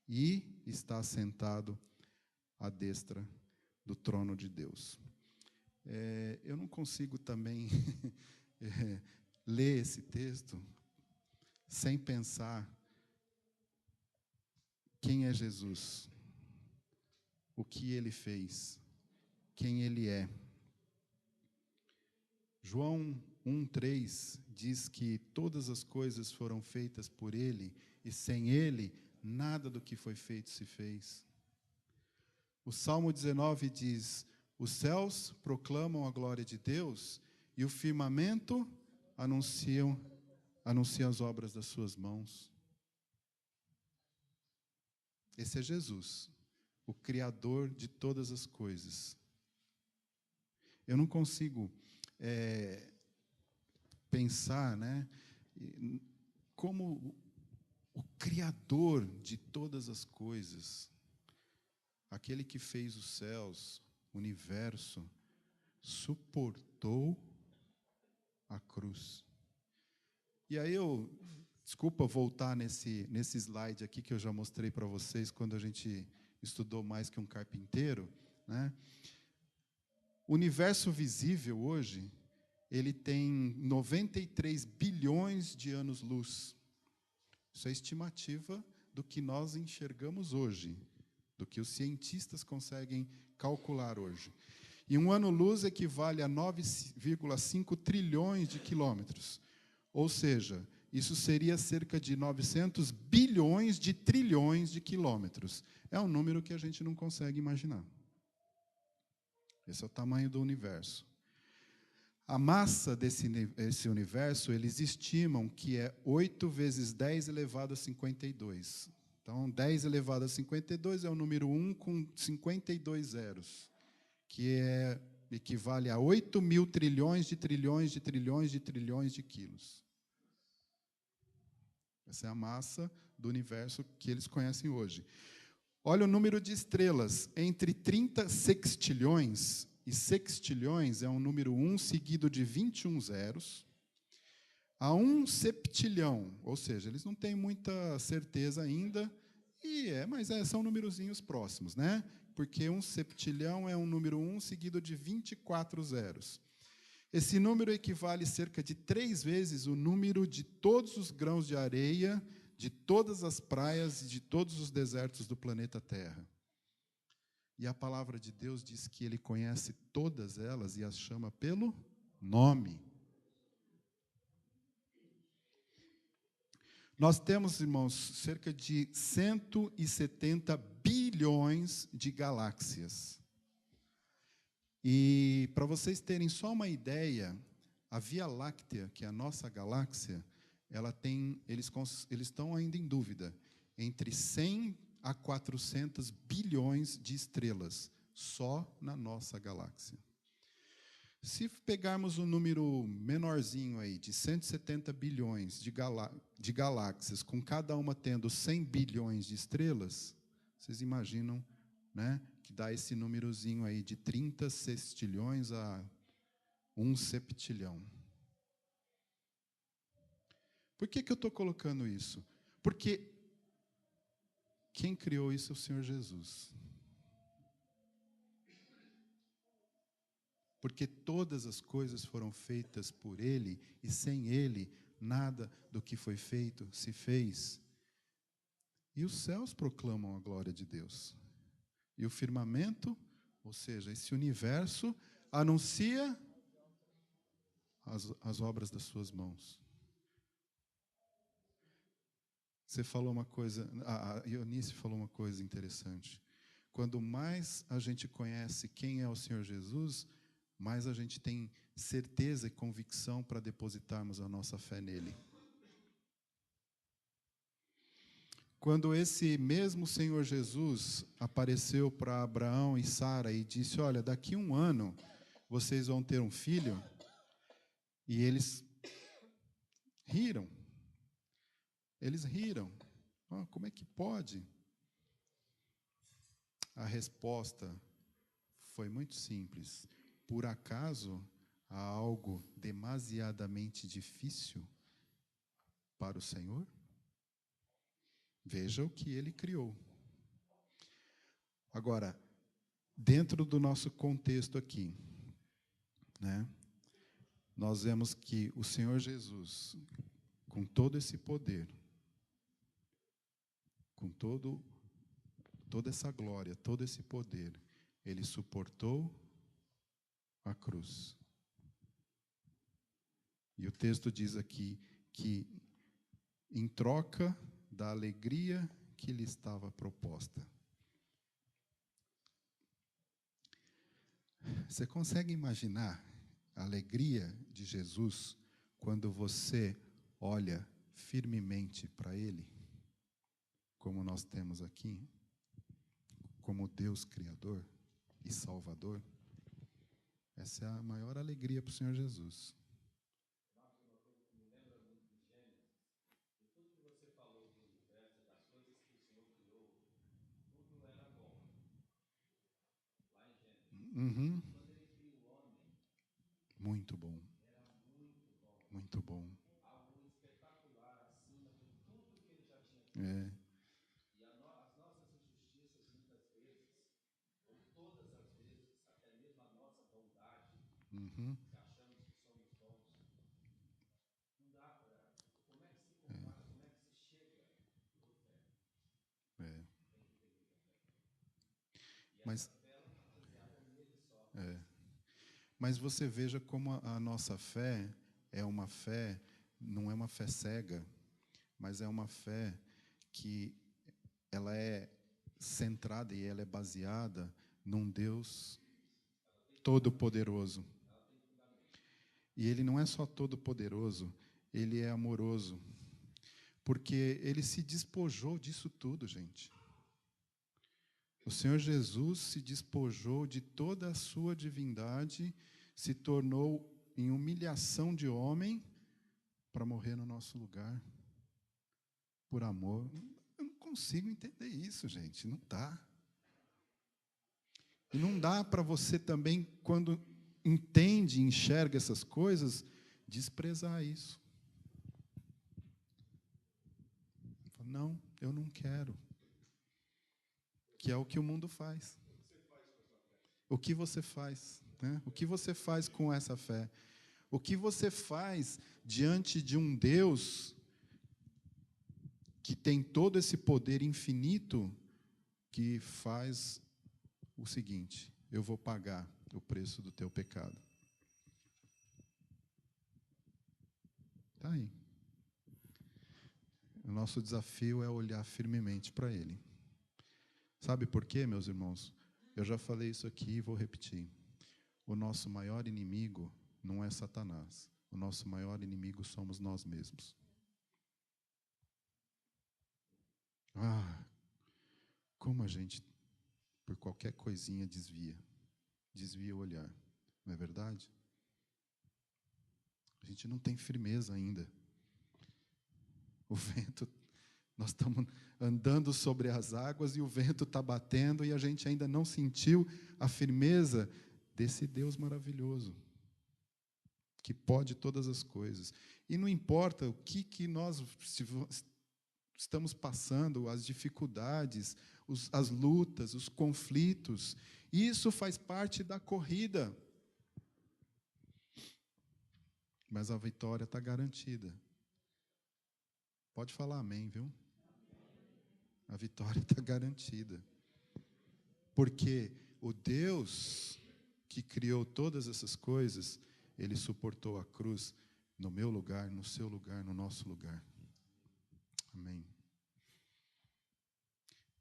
e está sentado à destra do trono de Deus. Eu não consigo também ler esse texto sem pensar quem é Jesus, o que ele fez, quem ele é. João 1:3 diz que todas as coisas foram feitas por ele, e sem ele, nada do que foi feito se fez. O Salmo 19 diz, os céus proclamam a glória de Deus, e o firmamento anuncia as obras das suas mãos. Esse é Jesus, o Criador de todas as coisas. Eu não consigo pensar, né? como o Criador de todas as coisas, aquele que fez os céus, o universo, suportou a cruz. E aí desculpa voltar nesse slide aqui que eu já mostrei para vocês quando a gente estudou Mais que um Carpinteiro, né? O universo visível hoje, ele tem 93 bilhões de anos-luz. Isso é a estimativa do que nós enxergamos hoje, do que os cientistas conseguem calcular hoje. E um ano-luz equivale a 9,5 trilhões de quilômetros. Ou seja, isso seria cerca de 900 bilhões de trilhões de quilômetros. É um número que a gente não consegue imaginar. Esse é o tamanho do universo. A massa desse universo, eles estimam que é 8 vezes 10 elevado a 52. Então, 10 elevado a 52 é o número 1 com 52 zeros, que equivale a 8 mil trilhões de trilhões de trilhões de trilhões de quilos. Essa é a massa do universo que eles conhecem hoje. Olha o número de estrelas. Entre 30 sextilhões e sextilhões é um número 1 seguido de 21 zeros. A 1 septilhão, ou seja, eles não têm muita certeza ainda, mas são numerozinhos próximos, né? Porque 1 septilhão é um número 1 seguido de 24 zeros. Esse número equivale cerca de 3 vezes o número de todos os grãos de areia, de todas as praias e de todos os desertos do planeta Terra. E a palavra de Deus diz que Ele conhece todas elas e as chama pelo nome. Nós temos, irmãos, cerca de 170 bilhões de galáxias. E, para vocês terem só uma ideia, a Via Láctea, que é a nossa galáxia, eles estão ainda em dúvida, entre 100 a 400 bilhões de estrelas, só na nossa galáxia. Se pegarmos um número menorzinho aí, de 170 bilhões de galáxias, com cada uma tendo 100 bilhões de estrelas, vocês imaginam, né, que dá esse númerozinho aí de 30 sextilhões a 1 septilhão. Por que eu estou colocando isso? Porque quem criou isso é o Senhor Jesus. Porque todas as coisas foram feitas por Ele, e sem Ele, nada do que foi feito se fez. E os céus proclamam a glória de Deus. E o firmamento, ou seja, esse universo, anuncia as obras das suas mãos. Você falou uma coisa, a Eunice falou uma coisa interessante. Quando mais a gente conhece quem é o Senhor Jesus, mais a gente tem certeza e convicção para depositarmos a nossa fé nele. Quando esse mesmo Senhor Jesus apareceu para Abraão e Sara e disse, olha, daqui 1 ano vocês vão ter um filho, e eles riram. Eles riram. Oh, como é que pode? A resposta foi muito simples. Por acaso há algo demasiadamente difícil para o Senhor? Veja o que Ele criou. Agora, dentro do nosso contexto aqui, né, nós vemos que o Senhor Jesus, com todo esse poder, com toda essa glória, todo esse poder, Ele suportou a cruz. E o texto diz aqui que, em troca da alegria que lhe estava proposta. Você consegue imaginar a alegria de Jesus quando você olha firmemente para Ele, como nós temos aqui, como Deus Criador e Salvador? Essa é a maior alegria para o Senhor Jesus. Uhum. Muito bom. Muito bom. É. Uhum. É. Mas, é. Mas você veja como a nossa fé é uma fé, não é uma fé cega, mas é uma fé que ela é centrada e ela é baseada num Deus todo-poderoso. E Ele não é só todo-poderoso, Ele é amoroso. Porque Ele se despojou disso tudo, gente. O Senhor Jesus se despojou de toda a sua divindade, se tornou em humilhação de homem para morrer no nosso lugar, por amor. Eu não consigo entender isso, gente, não dá. E não dá para você também, quando entende, enxerga essas coisas, desprezar isso. Não, eu não quero. Que é o que o mundo faz. O que você faz? Né? O que você faz com essa fé? O que você faz diante de um Deus que tem todo esse poder infinito, que faz o seguinte: eu vou pagar o preço do teu pecado. Está aí. O nosso desafio é olhar firmemente para Ele. Sabe por quê, meus irmãos? Eu já falei isso aqui e vou repetir. O nosso maior inimigo não é Satanás. O nosso maior inimigo somos nós mesmos. Como a gente, por qualquer coisinha, desvia o olhar. Não é verdade? A gente não tem firmeza ainda. O vento, nós estamos andando sobre as águas e o vento está batendo e a gente ainda não sentiu a firmeza desse Deus maravilhoso, que pode todas as coisas. E não importa o que nós estamos passando, as dificuldades, as lutas, os conflitos, isso faz parte da corrida. Mas a vitória está garantida. Pode falar amém, viu? A vitória está garantida. Porque o Deus que criou todas essas coisas, Ele suportou a cruz no meu lugar, no seu lugar, no nosso lugar. Amém.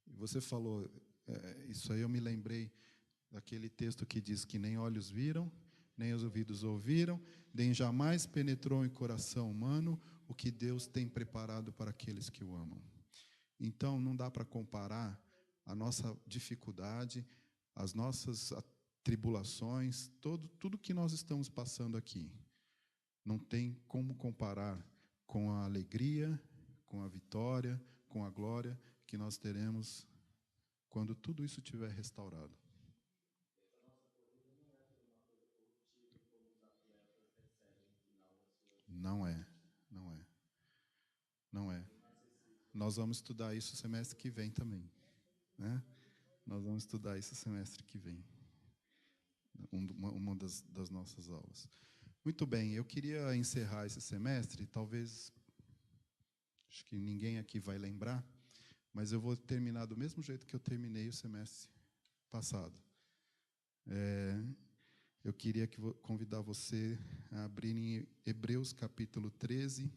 E você falou, isso aí eu me lembrei daquele texto que diz que nem olhos viram, nem os ouvidos ouviram, nem jamais penetrou em coração humano o que Deus tem preparado para aqueles que o amam. Então, não dá para comparar a nossa dificuldade, as nossas tribulações, tudo que nós estamos passando aqui. Não tem como comparar com a alegria, com a vitória, com a glória que nós teremos quando tudo isso estiver restaurado. Não é. Nós vamos estudar isso semestre que vem também, né? Nós vamos estudar isso semestre que vem, uma das nossas aulas. Muito bem, eu queria encerrar esse semestre, talvez, acho que ninguém aqui vai lembrar, mas eu vou terminar do mesmo jeito que eu terminei o semestre passado. Eu queria convidar você a abrir em Hebreus capítulo 13.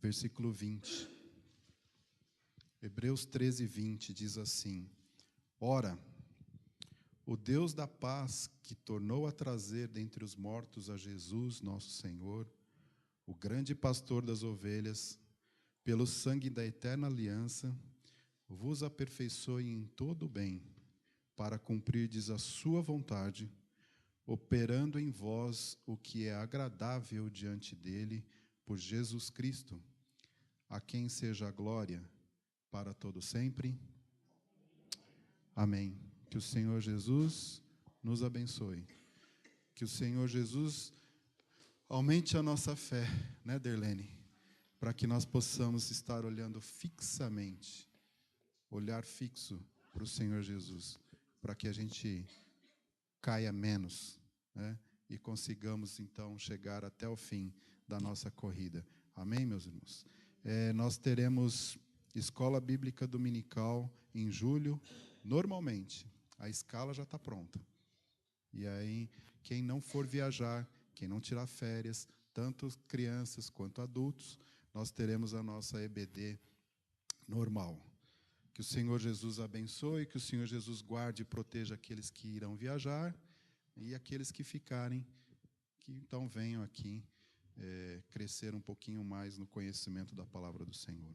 Versículo 20. Hebreus 13, 20 diz assim: Ora, o Deus da paz, que tornou a trazer dentre os mortos a Jesus, nosso Senhor, o grande pastor das ovelhas, pelo sangue da eterna aliança, vos aperfeiçoe em todo o bem, para cumprirdes a sua vontade, operando em vós o que é agradável diante dele, por Jesus Cristo, a quem seja a glória para todo sempre. Amém. Que o Senhor Jesus nos abençoe. Que o Senhor Jesus aumente a nossa fé, né, Derlene? Para que nós possamos estar olhando fixamente, olhar fixo para o Senhor Jesus, para que a gente caia menos, né? E consigamos, então, chegar até o fim da nossa corrida. Amém, meus irmãos? Nós teremos escola bíblica dominical em julho, normalmente. A escala já está pronta. E aí, quem não for viajar, quem não tirar férias, tanto crianças quanto adultos, nós teremos a nossa EBD normal. Que o Senhor Jesus abençoe, que o Senhor Jesus guarde e proteja aqueles que irão viajar e aqueles que ficarem, que então venham aqui crescer um pouquinho mais no conhecimento da palavra do Senhor.